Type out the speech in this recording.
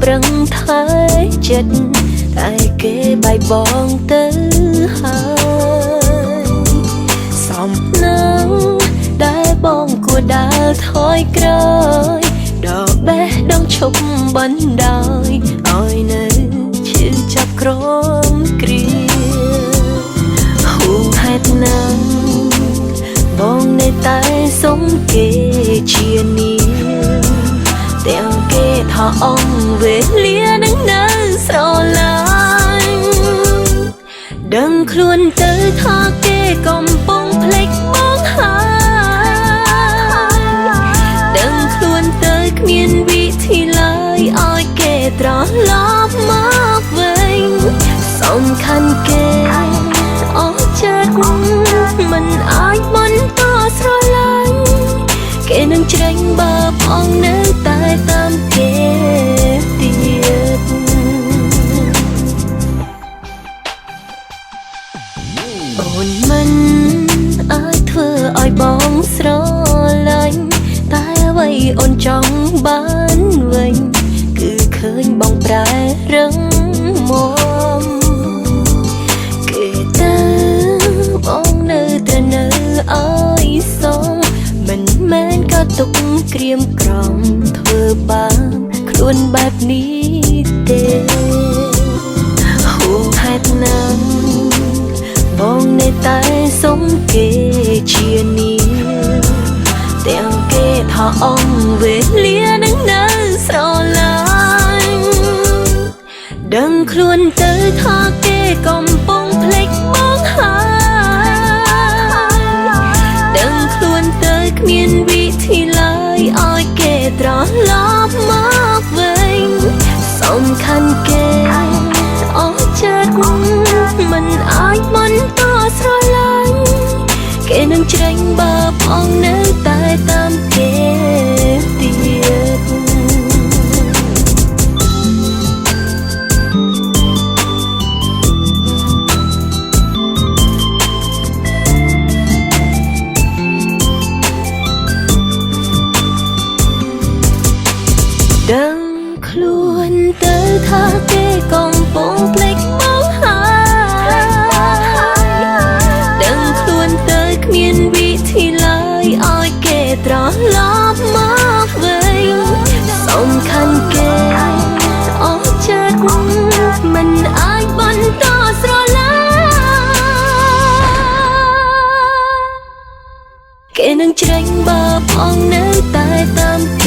ប្រឹងថែចិត្តតែគេបែកបងទៅហើយសំណាងដែលបងគួរដើរថយក្រោយដកបេះដូងឈប់បណ្ដោយឲ្យនៅឈឺចាប់ក្រមគ្រាហួងហេតុណាស់បងនៅតែសុំគេជានាងទាំងគេថាអង្គវេលានឹងនៅស្រឡាញ់ដឹងខ្លួនទៅថាគេកំពុងភ្លេចបងហើយដឹងខ្លួនទៅគ្មានវិធីឡើយឲ្យគេត្រឡប់មកវិញសំខាន់គេអស់ចិត្តមិនអាចបន្តស្រឡាញ់គេនឹងច្រែងបើបងនៅតែតាមគេទៀតអូនមិនអាចធ្វើឲ្យបងស្រឡាញ់តែអ្វីអូនចង់បានវិញគឺឃើញបងប្រែរឹងមាំគេទៅបងនៅតែនៅឲ្យសមមិនមែនក៏ទុកក្រៀមក្រំធ្វើបាបខ្លួនបែបនេះទេហួងហេតុណាស់បងនៅតែសុំគេជានាងទាំងគេថាអង្គវេលានឹងនៅស្រឡាញ់ដឹងខ្លួនទៅថាគេកំពុងភ្លេចបងហើយដឹងខ្លួនទៅគ្មានវិធីឡើយឲ្យគេត្រឡប់មកវិញសំខាន់គេអស់ចិត្តមិនអាចបន្តស្រឡាញ់គេនឹងច្រែងបើបងនៅតែតាមគេទៀតដឹងខ្លួនទៅថាគេកំពុងភ្លេចបងហើយដឹងខ្លួនទៅគ្មានវិធីឡើយឲ្យគេត្រឡប់មកវិញសំខាន់គេអស់ចិត្តមិនអាចបន្តស្រឡាញ់គេនឹងច្រែងបើបងនៅតែតាមគេ